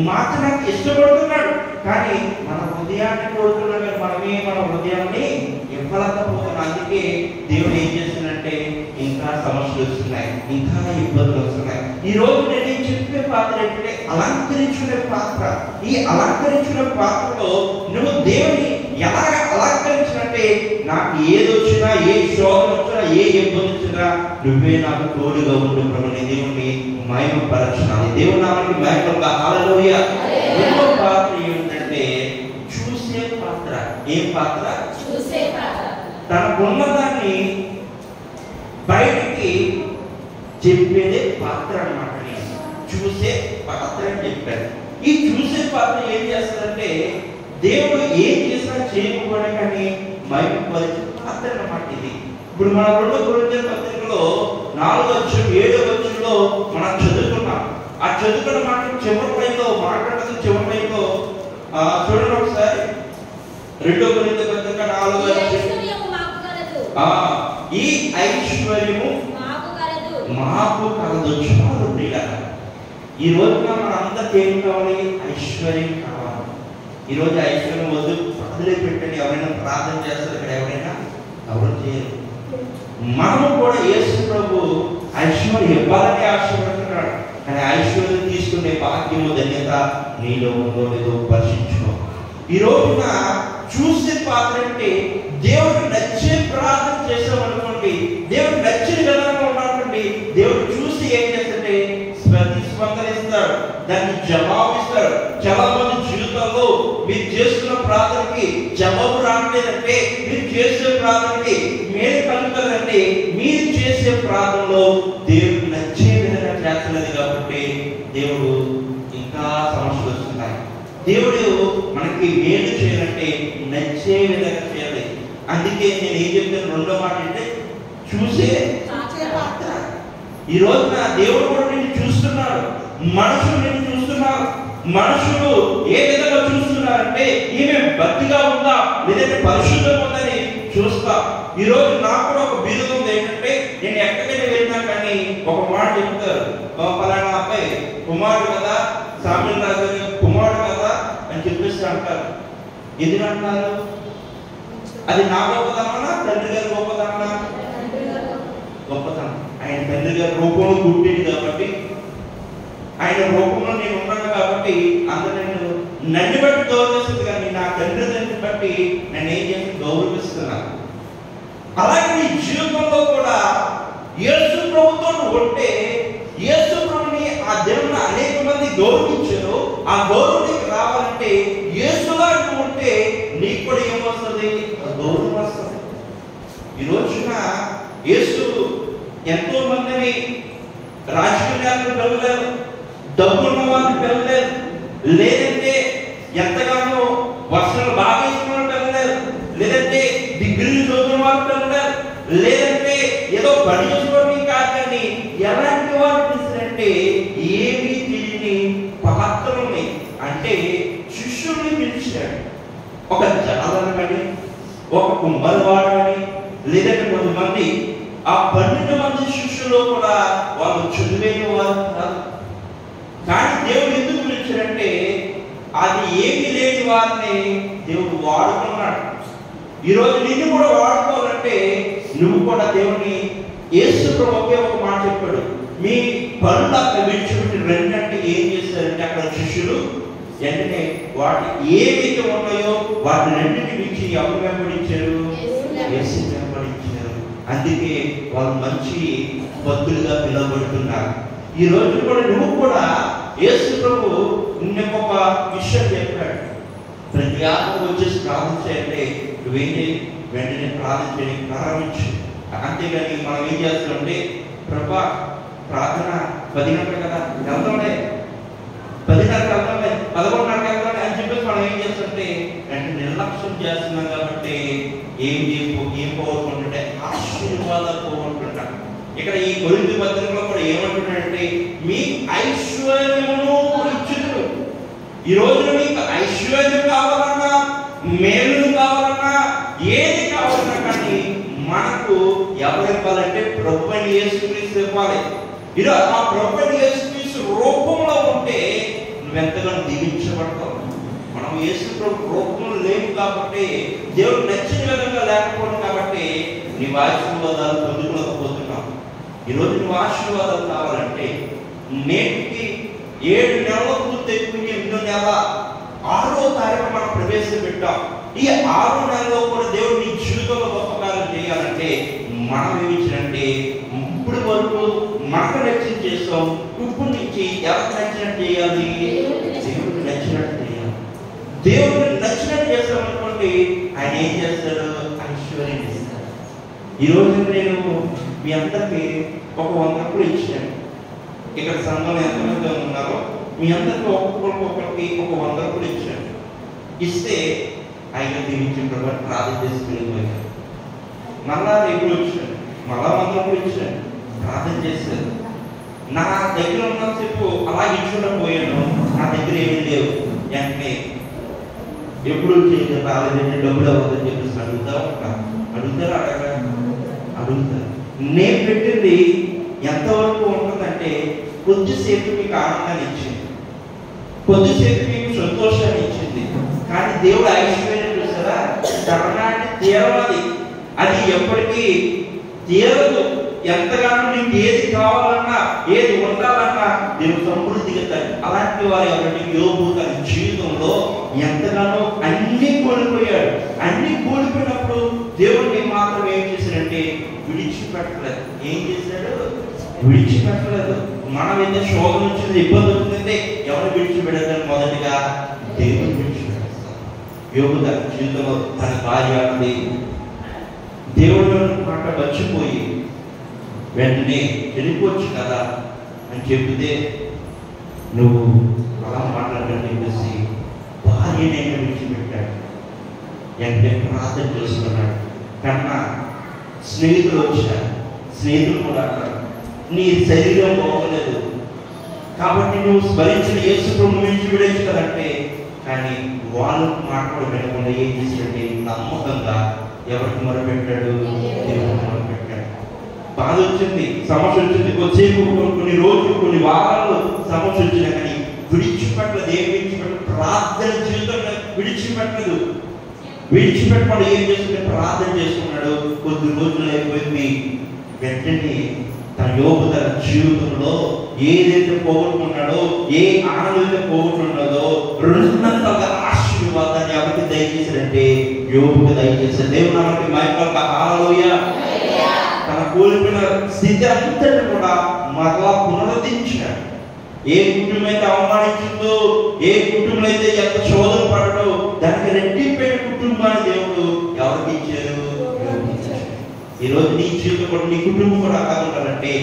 మార్చడానికి ఇష్టపడుతున్నాడు. కానీ మన హృదయాన్ని కోరుతున్నాడు, మనమే మన హృదయాన్ని ఇవ్వలేకపోతున్నాం. అందుకే దేవుడు ఏం చేస్తున్నాడంటే ఇంకా సమస్యలు వస్తున్నాయి, ఇంకా ఇబ్బందులు వస్తున్నాయి. ఈ రోజు నేను చెప్పే పాత్ర ఏంటంటే అలంకరించుకునే పాత్ర. ఈ అలంకరించుకునే పాత్రలో నువ్వు దేవుని ఎలాగ అలంకరించినట్టే, నాకు ఏది వచ్చినా, ఏ శోధన వచ్చినా, ఏ ఇబ్బంది వచ్చినా నువ్వే నాకు తోడుగా ఉండు ప్రభు. దేవుని మహిమపరచాలి. దేవుని నామానికి మహిమ. హల్లెలూయా. రెండో పాత్ర ఏమిటంటే చూసే పాత్ర. ఏం పాత్ర? చూసే పాత్ర. తనకున్నదాన్ని బయటికి చెప్పేదే పాత్ర అన్నమాట. చూసే పాత్ర అని చెప్పాడు. ఈ చూసే పాత్ర ఏం చేస్తుందంటే దేవుడు ఏం చేసినా చేయకపోయినా కానీ మహిమపరిచే పాత్ర అన్నమాట ఇది. ఇప్పుడు మన 2 కొరింథీయుల పత్రికలో 4:7 మనం చదువుకున్నాం. ఆ చదువుకున్న మాట చివరి లైన్లో మాట్లాడుతూ చివరి లైన్లో చూడండి ఒకసారి. 2 కొరింథీయుల పత్రిక 4:7 ఈ ఐశ్వర్యము మాకు కలదు. చాలు ప్రియులారా, ఈ రోజున మన అందరికీ ఏం కావాలి? ఐశ్వర్యం కావాలి. ఈ రోజు ఐశ్వర్యం వద్దు వదిలే పెట్టండి. ఎవరైనా ప్రార్థన చేస్తారు ఇక్కడ, ఎవరైనా ఎవరు చేయరు. మనము కూడా యేసు ప్రభు ఐశ్వర్యం ఇవ్వాలని ఆశపడుతున్నాడు. కానీ ఐశ్వర్యం తీసుకునే భాగ్యము ధన్యత నీలో ఉందో లేదో పరిశీలించుకో. ఈ రోజున చూసే పాత్ర అంటే దేవుడు నచ్చే ప్రార్థన చేసామనుకోండి, దేవుడు నచ్చిన విధంగా ఉన్నాడండి, దేవుడు చూసి ఏం చేస్తుంటే స్పందనిస్తాడు, దాన్ని జవాబిస్తాడు. చాలా మంది జీవితంలో మీరు చేస్తున్న ప్రార్థనకి జవాబు రావట్లేదంటే, మీరు చేసే ప్రార్థనకి మేలు కలుగుతుందంటే మీరు చేసే ప్రార్థనలో దేవుడు నచ్చే విధంగా చేస్తున్నది కాబట్టి దేవుడు ఇంకా సమస్యలు వస్తున్నాయి. దేవుడు మనకి మేలు చేయాలంటే నచ్చే విధంగా చేయాలి. అందుకే నేను ఏం చెప్తాను, రెండో మాట అంటే చూసే పాత్ర. ఈ రోజున దేవుడు కూడా నిన్ను చూస్తున్నాడు, మనుషులు నిన్ను చూస్తున్నారు. మనుషులు ఏ విధంగా చూస్తున్నారంటే ఈమె భక్తిగా ఉందా లేదంటే పరిశుద్ధంగా ఉందని చూస్తా. ఈ రోజు నాకు కూడా ఒక బిరుదు ఉంది. ఏంటంటే నేను ఎక్కడికైనా వెళ్ళినా కానీ ఒక మాట చెప్తారు, పలానా అబ్బాయి కుమారుడు కదా, సామ్యుల్ రాజు కుమారుడు కదా అని చెప్పేసి అంటారు. ఎందుకు అంటారు? అది నా గొప్పతనమా, తండ్రి గారి గొప్పతనమా? గొప్పతనం. ఆయన తండ్రి గారి రూపంలో పుట్టింది కాబట్టి, ఆయన రూపంలో నేను ఉన్నాను కాబట్టి అందరూ నన్ను బట్టి గౌరవిస్తుంది. కానీ నా తండ్రి నేను ఏం చేసి గౌరవిస్తున్నాను. అలాగే నీ జీవితంలో కూడా యేసు ప్రభుతో ఉంటే, యేసు ప్రభుని ఆ దేవుని అనేక మంది గౌరవించారు. ఆ గౌరవానికి రావాలంటే యేసులా నువ్వు ఉంటే నీకు కూడా ఏమొస్తుంది? గౌరవం వస్తుంది. ఈ రోజున యేసు ఎంతో మందిని రాజకీయాలను పిలవలేదు, డబ్బున్న వాళ్ళని పిలవలేదు, లేదంటే ఎంతగానో వర్షాలు బాగా వేసుకున్న పిలవలేదు, లేదంటే డిగ్రీలు చదువుకున్న వాళ్ళు పిలవలేదు, లేదంటే ఏదో పని చేసుకోవడం కాదు. కానీ ఎలాంటి వాళ్ళు పిలిచారంటే ఏమీ తెలియని పాత్రల్ని, అంటే శిష్యుల్ని పిలిచాడు. ఒక జాలరని, ఒక కుమ్మరివాడని, లేదంటే కొంతమంది ఆ 12 మంది శిష్యులు కూడా వాళ్ళు చదివేని వారు కాదు. కానీ దేవుడు ఎందుకు పిలిచాడంటే అది ఏమీ లేని వారిని దేవుడు వాడుకున్నాడు. ఈరోజు నిన్ను కూడా వాడుకోవాలంటే నువ్వు కూడా దేవుని యేసు ప్రభు ఒకే ఒక మాట చెప్పాడు, మీ పనులు అక్కడ విడిచిపెట్టి రండి అంటే ఏం చేశారంటే అక్కడ శిష్యులు వెంటనే వాటి ఏవైతే ఉన్నాయో వాటిని రెండింటిని విడిచి ఎవరు వెంబడించారు? యేసు వెంబడించారు. అందుకే వాళ్ళు మంచి భక్తులుగా పిలువబడుతున్నారు. ఈ రోజు కూడా నువ్వు కూడా యేసు ప్రభు నిన్న ఒక విషయం చెప్పాడు, ప్రతి ఆత్మ వచ్చేసి ప్రార్థించాలంటే నువ్వేంటి వెంటనే ప్రార్థించడానికి ప్రారంభించు. అంతేగాని మనం ఏం చేస్తామంటే ప్రభా ప్రార్థన 10 గంటలు కదా వెళ్తాంలే, 10:30 వెళ్తాంలే, 11:30 వెళ్తాంలే అని చెప్పేసి మనం ఏం చేస్తుంటే వెంటనే నిర్లక్ష్యం చేస్తున్నాం. కాబట్టి ఏం పోగొట్టుకుంటుంటే ఆశీర్వాదాలు పోగొట్టుకుంటాం. ఇక్కడ ఈ కొరింథీ పత్రికలో కూడా ఏమంటున్నాడంటే మీ ఐశ్వర్యమును ఇచ్చుదురు. ఈ రోజున మీకు ఐశ్వర్యం కావాలన్నా, మేలు కావాలన్నా, ఏది కావాలన్నా కానీ మనకు ఎవరు ఇవ్వాలంటే ప్రభువైన యేసుక్రీస్తు ఇవ్వాలి. ఈరోజు ఆ ప్రభువైన యేసుక్రీస్తు రూపంలో ఉంటే నువ్వెంతగానో దీవించబడతావు. మనం యేసు ప్రభు రూపంలో లేవు కాబట్టి, దేవుడు నచ్చిన విధంగా లేకపోవడం కాబట్టి నీవు ఆశీర్వాదాలు పొందుకోలేకపోతున్నావు. ఈరోజు నువ్వు ఆశీర్వాదాలు కావాలంటే నేటికి 7 నెలల పూర్తయిపోయి 8వ నెల 6వ తారీఖు మనం ప్రవేశపెట్టాం. ఈ 6 నెలలో కూడా దేవుడు నీ జీవితంలో గొప్ప కార్యం చేయాలంటే మనం ఏమించాలంటే ఇప్పుడు వరకు మనకు నచ్చిన చేస్తాం, ఇప్పుడు నుంచి ఎవరికి నచ్చినట్టు చేయాలి? దేవుడికి నచ్చినట్టు చేయాలి. దేవుడికి నచ్చినట్టు చేస్తాం అనుకోండి, ఆయన ఏం చేస్తాడు? ఐశ్వర్యం ఇస్తాడు. ఈరోజు నేను మీ అందరికీ ఒక 100 రూపాయలు ఇచ్చాను. ఇక్కడ సంఘంలో ఎంతమంది ఉన్నారో మీ అందరికీ ఒక్కొక్కరికి ఒక 100 రూపాయలు ఇచ్చాను. ఇస్తే ఆయన దీవించిన ప్రభు ప్రార్థన చేసుకుని మళ్ళా రేపు వచ్చాను, మళ్ళా 100 రూపాయలు ఇచ్చాను, ప్రార్థన చేశాను. నా దగ్గర ఉన్నసేపు అలా ఇచ్చుకుంటూ పోయాను. నా దగ్గర ఏమీ లేవు. వెంటనే ఎప్పుడు రాలేదంటే డబ్బులు అవ్వదని చెప్పేసి అడుగుతా ఉంటాను. అడుగుతారు అడుగుతారు. నేను పెట్టింది ఎంతవరకు ఉంటుందంటే కొద్దిసేపు మీకు ఆనందాన్ని ఇచ్చింది, కొద్దిసేపు మీకు సంతోషాన్ని ఇచ్చింది. కానీ దేవుడు ఐశ్వర్యం చూసారా, తరనాటి తీరవాలి, అది ఎప్పటికీ తీరదు. ఎంతగానో నీకు ఏది కావాలన్నా, ఏది ఉండాలన్నా దేవుడు సమృద్ధిగా ఇస్తాడు. అలాంటి వారు ఎవరంటే యోబు తన జీవితంలో ఎంతగానో అన్ని కోల్పోయాడు. అన్ని కోల్పోయినప్పుడు దేవుడిని మాత్రం ఏం చేశాడంటే విడిచిపెట్టలేదు. ఏం చేశాడు? విడిచిపెట్టలేదు. మనం ఏదైతే శోధన వచ్చింది, ఇబ్బంది వచ్చిందంటే ఎవరు విడిచిపెడతారు? మొదటిగా దేవుడు విడిచిపెడతారు. యోబు తన జీవితంలో తన భార్య అన్నది దేవుడు మాట మర్చిపోయి వెంటనే వెళ్ళిపోవచ్చు కదా అని చెబితే నువ్వు అలా మాట్లాడని చెప్పేసి భార్యనైనా విడిచిపెట్టాడు. వెంటనే ప్రార్థన చేసుకున్నాడు. కన్నా స్నేహితులు వచ్చారు. స్నేహితులు కూడా అన్నారు, నీ శరీరం బాగోలేదు కాబట్టి నువ్వు స్మరించిన యేసు ప్రభువును విడిచిపెట్టచ్చు కదంటే, కానీ వాళ్ళు మాట్లాడి వినకుండా ఏం చేశాడంటే నమ్మకంగా ఎవరికి మొరపెట్టాడు? దేవుడికి మొరపెట్టాడు. బాధ వచ్చింది, సమస్య వచ్చింది, కొద్దిసేపు కొన్ని రోజులు కొన్ని వారాలు సమస్య వచ్చినా కానీ విడిచిపెట్టలేదు. ఏం విడిచిపెట్టదు? ప్రార్థన జీవితంలో విడిచిపెట్టలేదు. విడిచిపెట్టకుండా ఏం చేస్తుంటే ప్రార్థన చేసుకున్నాడు. కొద్ది రోజులు అయిపోయింది. వెంటనే తన యోబు తన జీవితంలో ఏదైతే పోగొట్టుకున్నాడో, ఏ ఆనందం అయితే పోగొట్టుకున్నాడో 200 ఆశీర్వాదాన్ని ఎవరికి దయచేశాడంటే యోబుకు దయచేశారు. దేవుని నామానికి మహిమ. హల్లెలూయా. తన కోల్పోయిన స్థితి అంతటి కూడా మరలా పునరుద్ధరించాడు. ఏ కుటుంబం అయితే అవమానించిందో, ఏ కుటుంబం అయితే ఎంత శోధన పడడో, దానికి రెట్టిపోయిన కుటుంబాన్ని దేవుడు ఎవరికి ఇచ్చారు? ఈరోజు నీ జీవితం కూడా, నీ కుటుంబం కూడా అలాగే ఉండాలంటే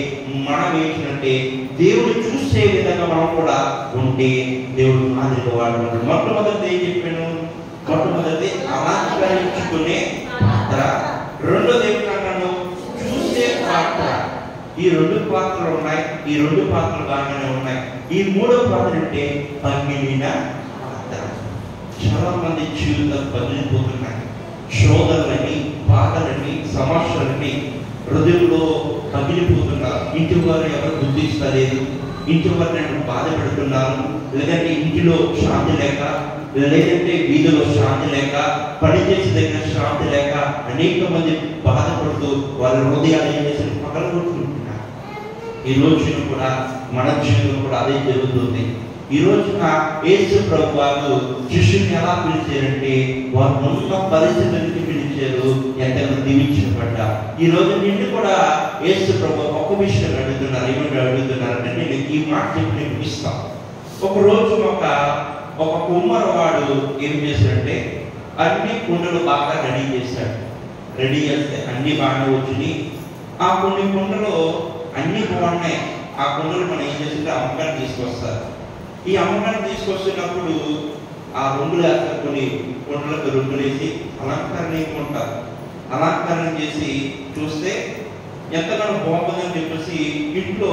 మనం ఏంటంటే దేవుడు చూసే విధంగా మనం కూడా ఉంటే దేవుడు మాదిరిగా వాడుకుంటాడు. మొట్టమొదటి ఏం చెప్పాను? మొట్టమొదటి అలంకరించుకునే పాత్ర, రెండోది ఏమిటన్నాను? చూసే పాత్ర. ఈ రెండు పాత్రలు ఉన్నాయి. ఈ రెండు పాత్రలు బాగానే ఉన్నాయి. ఈ మూడో పాత్ర అంటే పగిలిన పాత్ర. చాలా మంది జీవితాలు పగిలిపోతున్నాయి. శోధనలని, బాధలని, సమస్యలని హృదయంలో పగిలిపోతున్నారు. ఇంటి వారు ఎవరు గుర్తిస్తలేదు, ఇంటి వారు నేను బాధ పెడుతున్నాను, లేదంటే ఇంటిలో శాంతి లేక, లేదంటే వీధిలో శాంతి లేక, పనిచేసే దగ్గర శాంతి లేక అనేక మంది బాధపడుతూ వాళ్ళ హృదయాలు ఏం చేసి పగలగొట్టుకుంటున్నారు. ఈ రోజున కూడా మన జీవితంలో కూడా అదే జరుగుతుంది. ఈ రోజున యేసు ప్రభు వారు శిష్యుని ఎలా పిలిచారంటే వారు ఉన్న పరిస్థితులకి పిలిచారు, ఎంతగా దీవించబడ్డా. ఈ రోజు నిన్ను కూడా యేసు ప్రభు ఒక విషయం అడుగుతున్నారు. ఏమని అడుగుతున్నారంటే, నేను ఈ మాట చెప్పి నేను ఇస్తాను. ఒకరోజు ఒక కుమ్మరవాడు ఏం చేశాడంటే అన్ని కుండలు బాగా రెడీ చేశాడు. రెడీ చేస్తే అన్ని బాగా వచ్చినాయి. ఆ కొన్ని కుండలు అన్ని బాగున్నాయి. ఆ కుండలు మనం ఏం చేస్తుంటే అమ్మకాన్ని తీసుకొస్తారు. ఈ అమ్మకాన్ని తీసుకొస్తున్నప్పుడు ఆ రొంగులు కొన్ని కుండలకు రొంగులు వేసి అలంకరణ ఉంటారు. అలంకరణ చేసి చూస్తే ఎంతగానో బాగుందని చెప్పేసి ఇంట్లో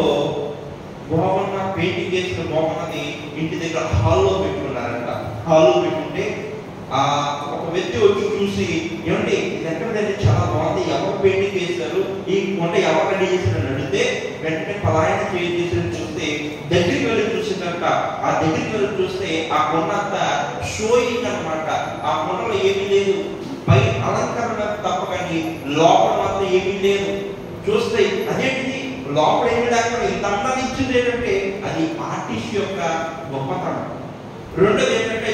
బాగున్న పెయింటింగ్ వేసిన బాగున్నది ఇంటి దగ్గర హాల్లో పెట్టుకున్నారంట. హాల్లో పెట్టుకుంటే ఒక వ్యక్తి వచ్చి చూసి, ఏమంటే ఇది ఎక్కడంటే చాలా బాగుంది, ఎవరు పెయింటింగ్ వేస్తారు, ఈ కొండ ఎవరు రెడీ చేశారని అడిగితే వెంటనే పలాయన చేసేసి చూస్తే దగ్గరికి వెళ్ళి చూసిందంట. ఆ దగ్గరికి వెళ్ళి చూస్తే ఆ కొండ అంతా షోయింగ్ అనమాట. ఆ కొండలో ఏమీ లేదు, పై అలంకరణ తప్ప కానీ లోపల మాత్రం ఏమీ లేదు. చూస్తే అదేంటిది, లోపల ఏమి లేకుండా ఇంత అందాన్ని ఇచ్చింది ఏంటంటే అది ఆర్టిస్ట్ యొక్క గొప్పతనం. రెండోది ఏంటంటే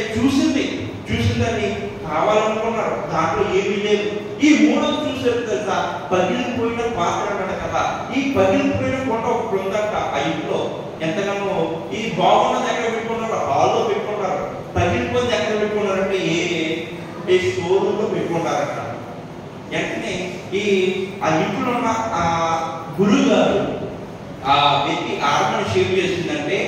చూసిందని కావాలనుకున్నారు, దాంట్లో ఏమీ లేదు. ఈ మూడోది చూసేది తెలుసా, పగిలిపోయిన పాత్ర అన్నాడు కదా. ఈ పగిలిపోయిన కొండ ఒకటి ఉందంట ఆ ఇంట్లో. ఎంతగానో ఈ బాగున్నది ఎక్కడ పెట్టుకున్నారు? హాల్లో పెట్టుకున్నారు. పగిలిపోయింది ఎక్కడ పెట్టుకున్నారంటే ఏ షోరూమ్ లో పెట్టుకున్నారంట. వెంటనే ఆ ఇంట్లో ఉన్న ఆ గురువు గారు ఆ వ్యక్తి ఆర్మని షేప్ చేసిందంటే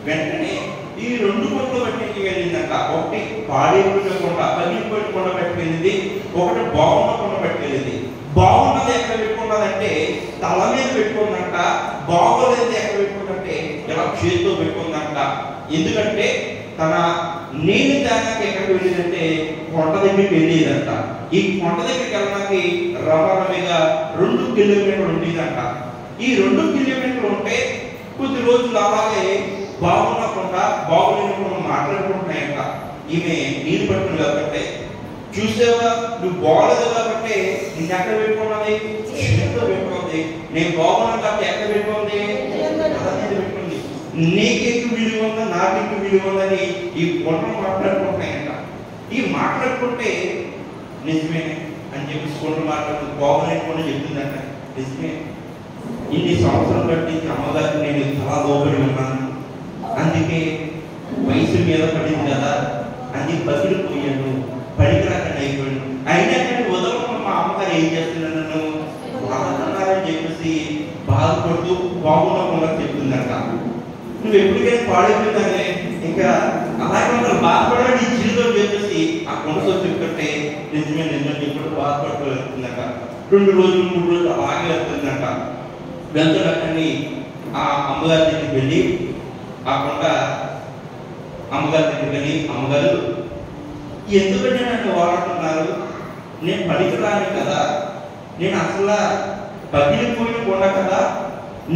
వెంటనే ఈ రెండు కొండలు పెట్టి వెళ్ళిందంట. ఒకటి పాడైపోయిన కొండ, పగిలిపోయిన కొండ పెట్టుకెళ్ళింది, ఒకటి బాగున్న కొండ పెట్టుకెళ్ళింది. బాగున్నది ఎక్కడ పెట్టుకున్నదంటే తల మీద పెట్టుకుందంట. బాగోలేదు ఎక్కడ పెట్టుకుందంటే ఇలా చేతితో పెట్టుకుందంట. ఎందుకంటే తన నేను దానికి ఎక్కడికి వెళ్ళేదంటే కొండ దగ్గరికి వెళ్ళేదంట. ఈ కొండ దగ్గరికి వెళ్ళడానికి రవాణాగా 2 కిలోమీటర్లు ఉండేదంట. ఈ 2 కిలోమీటర్లు ఉంటే కొద్ది రోజులు అలాగే బాగున్న కొండ, బాగులేని కొండ మాట్లాడుకుంటున్నాయంట. ఈమె నీళ్ళు పట్టుకుని కాబట్టి చూసేవా, నువ్వు బాగలేదు కాబట్టి నిన్ను ఎక్కడ పెట్టుకున్నది? చేతితో పెట్టుకుంది. నేను బాగున్నాను కాబట్టి ఎక్కడ పెట్టుకుంది? తల మీద పెట్టుకుంది. నీకెక్కు విలువ ఉందా, నాకెక్కు విలువ ఉందని ఈ కొండలు మాట్లాడుకుంటున్నాయంట. ఈ మాట్లాడుకుంటే నిజమే అని చెప్పి కొండలు మాట్లాడుతుంది. బాగులేని కొండ చెప్తుందంట. నిజమే, ఇన్ని సంవత్సరాలు బట్టి అమ్మగారికి నేను చాలా లోబడి ఉన్నాను, అందుకే వయసు మీద పడింది కదా, అందుకే పగిలిపోయాను, పడికిరాకని అయిపోయాను. అయినా కానీ వదలకుండా మా అమ్మగారు ఏం చేస్తున్నాను, నన్ను బాగున్నారని చెప్పేసి బాధపడుతూ బాగున్నా చెప్తుందంట. నువ్వు ఎప్పటికైనా పాడైపోయిందనే ఇంకా అలాగే బాధపడాలి నీ జీవితం చెప్పేసి ఆ కొండతో చెప్తుంటే నిజమే చెప్పి బాధపడుతూ వెళ్తుందట. 2 రోజులు 3 రోజులు అలాగే వెళ్తుందంట. వెళ్తున్నక్కడిని ఆ అమ్మగారి దగ్గరికి వెళ్ళి ఆ కొండ అమ్మగారి దగ్గరికి వెళ్ళి, అమ్మగారు ఎందుకంటే నన్ను వాడుతున్నారు, నేను పనికిరాను కదా, నేను అసలు పగిలిపోయిన కొండ కదా,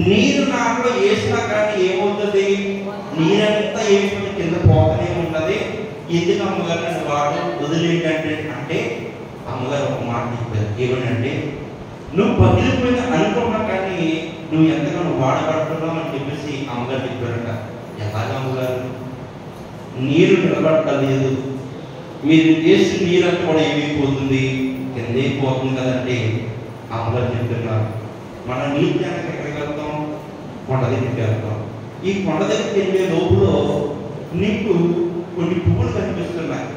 నీరు నాలో వేసినా కానీ ఏమవుతుంది, నీరంతా ఏమి కింద పోతనే ఉన్నది, ఎందుకు అమ్మగారు నన్ను వాడు వదిలేంటంటే అంటే అమ్మగారు ఒక మాట చెప్పారు. ఏమనంటే, నువ్వు పగిలిపోయిన అనుకున్నా కానీ నువ్వు ఎంతగానో వాడబడుతున్నావు అని చెప్పేసి అమ్మగారు చెప్పారట. ఎలాగ అమ్మగారు, నీరు నిలబడలేదు, మీరు చేసి నీరంతా కూడా ఏమైపోతుంది, కిందే పోతుంది కదంటే అమ్మగారు చెప్తున్నారు. మన నీరు కనుక ఎక్కడికి వెళ్తాం, కొండ దగ్గరికి వెళ్తాం. ఈ కొండ దగ్గరికి వెళ్ళే లోపల నీకు కొన్ని పువ్వులు కనిపిస్తున్నాయి.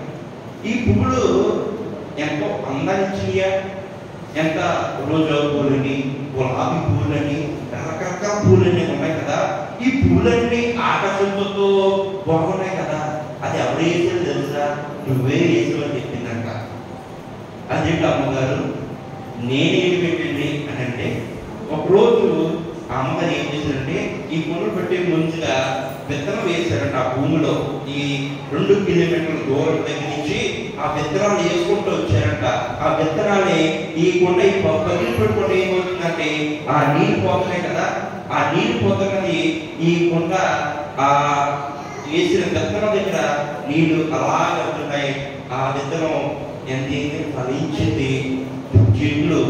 ఈ పువ్వులు ఎంతో అందాన్నిచ్చినాయా, ఎంత రోజా పూలని, గులాబీ పూలని, రకరకాల పూలన్నీ ఉన్నాయి కదా. ఈ పూలన్నీ ఆకర్షణతో బాగున్నాయి కదా. అది ఎవరు వేసాడు తెలుసా? నువ్వే వేసావు అని చెప్పిందంట. అదేంటి అమ్మగారు, నేనేమి పెట్టండి అని అంటే, ఒకరోజు ఆ అమ్మగారు ఏం చేశారంటే ఈ పువ్వులు పెట్టే ముందుగా విత్తనం వేశారంట. ఆ భూమిలో ఈ 2 కిలోమీటర్ల దూరం దగ్గర నుంచి ఆ విత్తనాలు వేసుకుంటూ వచ్చారంట. ఆ విత్తనాన్ని ఈ కొండ ఈ పగిలి పెట్టుకుంటే ఏమవుతుందంటే ఆ నీరు పోతున్నాయి కదా. ఆ నీరు పోతున్నది ఈ కొండ ఆ వేసిన విత్తనం దగ్గర నీళ్లు అలా వెళ్తున్నాయి. ఆ విత్తనం ఎంత ఫలించింది. చెట్లు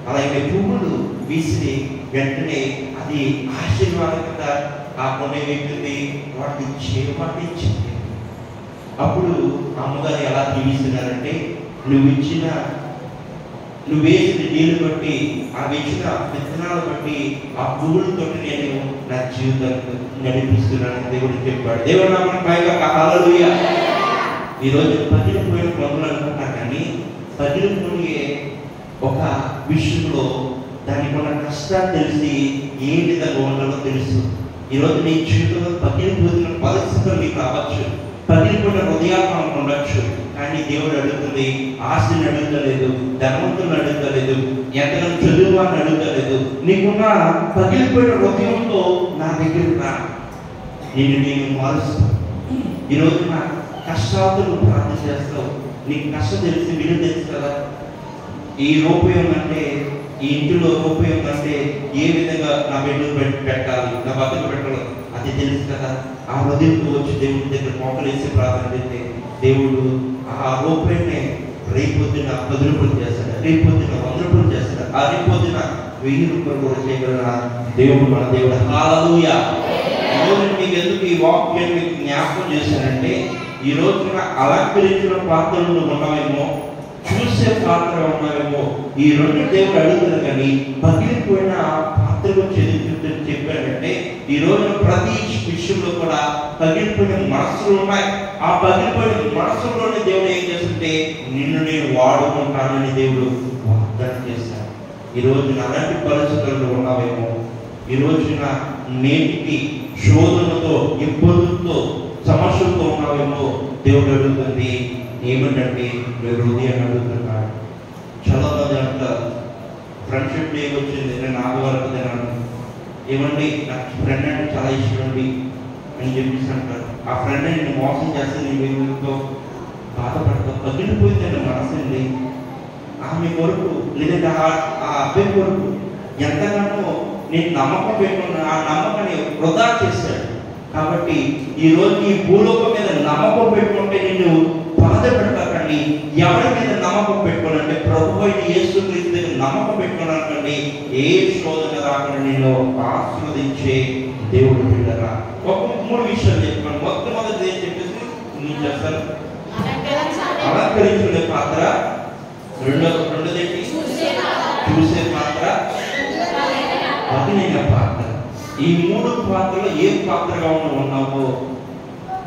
అలాగే పువ్వులు వీసి వెంటనే అది ఆశీర్వాదం కదా. ఆ కొండ ఏమైంది, వాటిని చేపట్టించింది. అప్పుడు అమ్మగారు ఎలా దీవిస్తున్నారంటే, నువ్వు వేసిన నీళ్ళు బట్టి, ఆ వేసిన విత్తనాలు బట్టి, ఆ పువ్వులతో నేను నా జీవితాన్ని నడిపిస్తున్నానని దేవుడు చెప్పాడు. దేవుడు నామమున పైగా హల్లెలూయా. ఈరోజు పగిలిపోయిన పనులు అనుకుంటా, కానీ పగిలిపోయే ఒక విషయంలో దానికి ఉన్న కష్టాలు తెలిసి ఏ విధంగా ఉండాలో తెలుసు. ఈరోజు నీ జీవితంలో పగిలిపోతున్న పరిస్థితులు నీకు రావచ్చు, పగిలిపోయిన హృదయాలు ఉండొచ్చు. కానీ దేవుడు అడుగుతుంది, ఆస్తిని అడుగుతలేదు, ధనవంతులను అడుగుతలేదు, ఎంతగానో చదువు అని అడుగుతలేదు. నీకున్న పగిలిపోయిన హృదయంతో నా దగ్గరకు రా, నేను మారుస్తాను. ఈరోజు నా కష్టాలతో నువ్వు ప్రార్థన చేస్తావు. నీకు కష్టం తెలిసి విలువ తెలుసు కదా. ఈ రూపాయి ఉందంటే, ఈ ఇంటిలో రూపాయి ఉందంటే ఏ విధంగా నా బిడ్డలు పెట్టాలి, నా బతుకు పెట్టాలి, అది తెలుసు కదా. ఆ హృదయంతో వచ్చి దేవుడి దగ్గర మోకలేసి ప్రార్థన చేస్తే దేవుడు ఆ రూపాయిని రేపొద్దున 10 రూపాయలు చేస్తాడు, రేపొద్దున 100 రూపాయలు చేస్తాడు, ఆ రేపొద్దున 1000 రూపాయలు కూడా చేయగలరా దేవుడు, మన దేవుడు. హల్లెలూయా. ఈరోజు మీకు ఎందుకు ఈ వాక్యాన్ని మీకు జ్ఞాపకం చేశానంటే, ఈ రోజున అలంకరించిన పాత్రలు ఉన్నామేమో, చూసే పాత్ర ఉన్నామేమో, ఈ 2 దేవుడు అడుగుతారు. కానీ పగిలిపోయిన పాత్ర గురించి చెప్పాడంటే, ఈ రోజు ప్రతి విషయంలో కూడా పగిలిపోయిన మనసులు ఉన్నాయి. ఆ పగిలిపోయిన మనసులోనే దేవుడు ఏం చేస్తుంటే, నిన్ను నేను వాడుకుంటానని దేవుడు వాగ్దానం చేశాడు. ఈ రోజున అలాంటి పరిస్థితుల్లో ఉన్నామేమో, ఈ రోజున నేటికి శోధనతో, ఇబ్బందులతో, సమస్యలతో ఉన్నామేమో, దేవుడు అడుగుతుంది ఏమంటే మీరు హృదయాన్ని అడుగుతున్నాడు. చాలా మంది అంటారు, ఫ్రెండ్షిప్ డే వచ్చింది, నేను ఆదివారం తిన్నాను, ఏమండి నాకు ఫ్రెండ్ అంటే చాలా ఇష్టం అండి అని చెప్పేసి అంటారు. ఆ ఫ్రెండ్ నేను మోసం చేస్తే నేను ఏమితో బాధపడతాను, పగిలిపోయిందండి మనసు అండి. ఆమె కొరకు లేదంటే ఆ అబ్బాయి కొరకు ఎంతగానో నేను నమ్మకం పెట్టుకున్నా, ఆ నమ్మకాన్ని వృధా చేశాడు. కాబట్టి ఈరోజు ఈ భూలోకం మీద నమ్మకం పెట్టుకుంటే నిన్ను బాధ పెడతాకండి. ఎవరి మీద నమ్మకం పెట్టుకోనంటే ప్రభు అయిన యేసుక్రీస్తు దగ్గర నమ్మకం పెట్టుకోనండి. ఏ శోధన రాకుండా నిన్ను ఆశీర్వదించే దేవుడు బిడ్డరా. ఒక 3 విషయాలు చెప్పాను. మొట్టమొదటి ఏం చెప్పేసి నేను చేస్తాను, అలంకరించుకునే పాత్ర, రెండోది చూసే పాత్ర, పగిలిన పాత్ర. ఈ 3 పాత్రలో ఏ పాత్రగా ఉన్నావో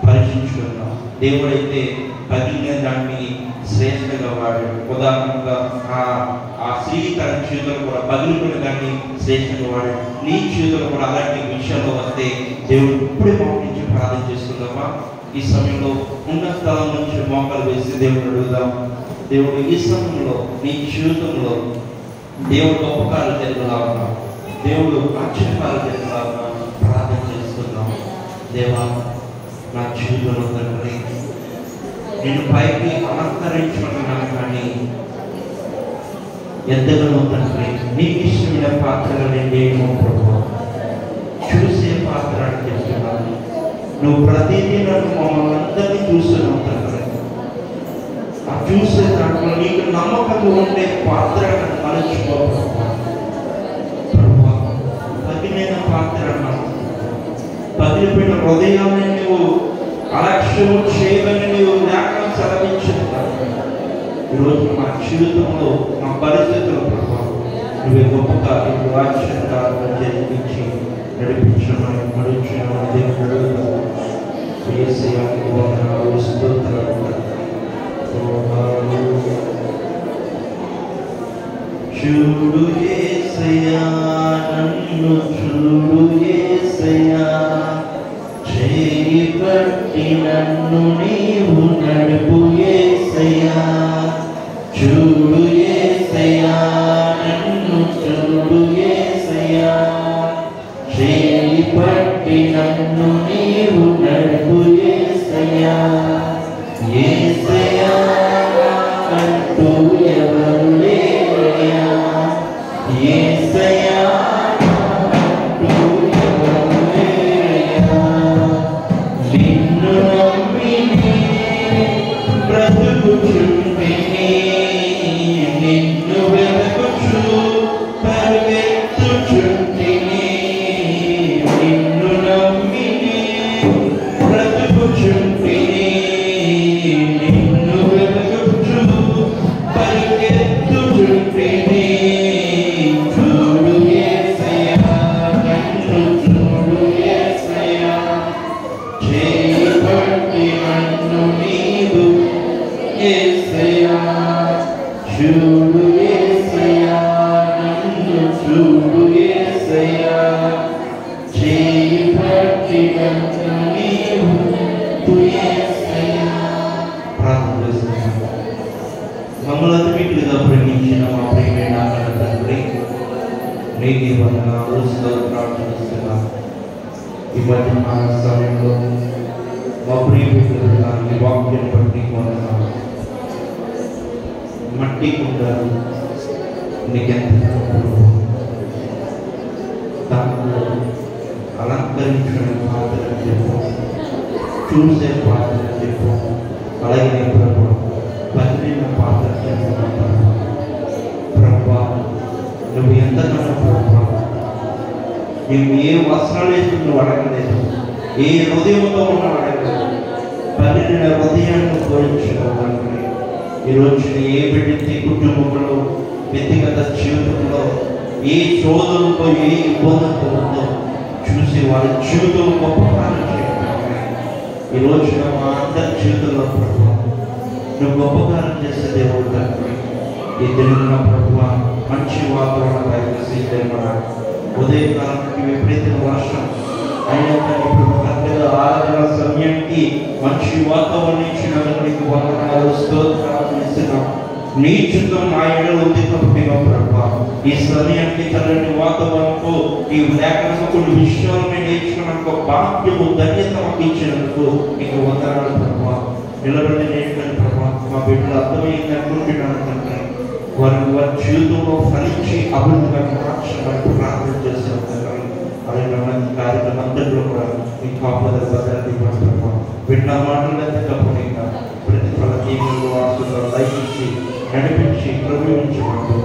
పరీక్షించుకున్నాం. దేవుడైతే పగిలిన దాన్ని శ్రేష్టంగా వాడాడు. ఉదాహరణగా ఆ స్త్రీ తన జీవితంలో కూడా పగిలిపోయిన దాన్ని శ్రేష్టంగా వాడాడు. నీ జీవితంలో కూడా అలాంటి విషయంలో వస్తే దేవుడు ఇప్పుడే మోకరించి ప్రార్థన చేసుకుందామా? ఈ సమయంలో ఉన్న స్థలం నుంచి మోకాలు వేసి దేవుడు అడుగుదాం. దేవుడు ఈ సమయంలో నీ జీవితంలో దేవుడు గొప్ప కార్యాలు జరగలాగా, దేవుడు ఆశ్చర్యకాలు జరగలాగా ప్రార్థన చేసుకుందాం. దేవా, నా జీవితంలో తండ్రి నేను పైకి అలంకరించుకుంటున్నాను, కానీ ఎంతగానో తండ్రి నీకు ఇష్టమైన పాత్రగా నేను ప్రభు చూసే పాత్ర అని చెప్తున్నాను. నువ్వు ప్రతిదీ నన్ను మమ్మల్ని అందరినీ చూస్తున్నావు తండ్రి. ఆ చూసే దాంట్లో నీకు నమ్మకంగా ఉండే పాత్ర మరచిపోతావు ప్రభు. పగిలిన పాత్ర అన్నావు, పగిలిపోయిన హృదయాన్ని నువ్వు అలక్ష్యము చేయమని నువ్వు జ్ఞాపకం సెలవించుకున్నావు. ఈరోజు మా జీవితంలో మా పరిస్థితులు ప్రభావం నువ్వే గొప్పగా ఇప్పుడు ఆశ్చర్యకారంగా జరిపించి నడిపించమని నడుచున్నాను దేవుడు యేసయ్యకు వందనాలు స్తోత్రాలు. చూడు యేసయ్యా నన్ను చూడు యేసయ్యా చేయి పట్టి నన్ను నీవు నడుపు యేసయ్యా చూడు యేసయ్యా నన్ను చూడు యేసయ్యా చేయి పట్టి నన్ను నీవు నడుపు యేసయ్యా యేసయ్యా అంటూ ఎవరు లేరయ్యా యేసయ్యా అంటూ ఎవరు లేరయ్యా నిన్ను నమ్మి బ్రతుకుచుంటిని నిన్ను వెతుకుచు పరిగెత్తుచుంటిని నిన్ను నమ్మి బ్రతుకుచుంటిని నిన్ను వెతుకుచు పరిగెత్తుచుంటిని చూడు యేసయ్యా నన్ను చూడు యేసయ్యా చేయి పట్టి నన్ను నీవు యేసయ్యా చూడు యేసయ్యా నన్ను చూడు యేసయ్యా చేయి పట్టి నన్ను నీవు యేసయ్యా. ప్రార్థన చేస్తున్నాం. మమ్మల్ని అతిమిక్కిలిగా ప్రేమించిన మా ప్రియమైన తండ్రి నీకు వందనాలు స్తోత్రాలు చేస్తున్నాం. ఈ మధ్యాహ్న సమయంలో మా ప్రియమిత్రులుగా ఈ వాక్యం బట్టి వందనాలు. మట్టి కుండలు నీకెంత దాంట్లో అలంకరించిన పాత్రలు చెప్పు చూసే పాత్రలు చెప్పు అలాగే ప్రభు పదిలిన పాత్ర ప్రభా నువ్వు ఎంతకన్నా ప్రభా మేము ఏ వస్త్రాలు వేసుకుని నువ్వు అడగలేదు ఏ హృదయంతో ఉన్నావు అడగలేదు పదిలిన హృదయాన్ని కోరించుకోవాలి. ఈరోజు ఏ బిడ్డ కుటుంబంలో వ్యక్తిగత జీవితంలో ఏ శోధనతో ఏ ఇబ్బందులతో ఉందో చూసి వారి జీవితం గొప్ప కార్యం చేయాలి. ఈరోజు మా అందరి జీవితంలో ప్రభు నువ్వు గొప్ప కార్యం చేసే దేవుడు తండ్రి ఈ దిన ప్రభు మంచి వాతావరణం దయచేసిన ఉదయకాలానికి విపరీత వర్షం అయినా కానీ ఇప్పుడు కరెక్ట్గా ఆరాధన సమయానికి మంచి వాతావరణం ఇచ్చినందుకు వందనాలు స్తోత్రాలు చేస్తున్నాం. నీ చిత్తం నా ఏడలో ఉంది కాబట్టి ప్రభా ఈ సమయానికి చల్లని వాతావరణంతో ఈ లేఖనంలో కొన్ని విషయాలు మేము నేర్చుకున్నాక భాగ్యము ధన్యత మాకు ఇచ్చినందుకు నీకు వందనాలు ప్రభా. నిలబడి నేర్చుకుని ప్రభా మా బిడ్డలు అర్థమైంది అనుకుంటున్నాను తండ్రి వారి జీవితంలో ఫలించి అభివృద్ధిగా మార్చమని ప్రార్థన చేస్తాం తండ్రి. అలాగే కార్యక్రమం అందరిలో కూడా మీ కాపుదల భద్రత ప్రభా విన్న మాటలు తప్పకుండా ప్రతిఫల జీవులు వాసులు దయచేసి నడిపించి ప్రభుత్వించమంటూ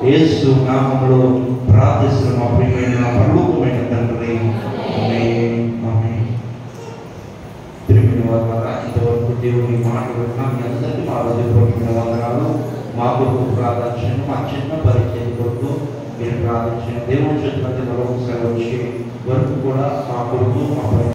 యేసు నామములో ప్రార్థిస్తున్న మా ప్రియమైన పరలోకమైన తండ్రి తిరిగిన వాళ్ళ ఇంతవరకు దేవుని మాటలు విన్నా మీ అందరికీ మా హృదయపూర్వకమైన వందనాలు. మా కొరకు ప్రార్థించండి. మా చిన్న పరిచయం కొరకు మీరు ప్రార్థించండి. దేవుని చేతుల మరొకసారి వచ్చే వరకు కూడా మా కొరకు మా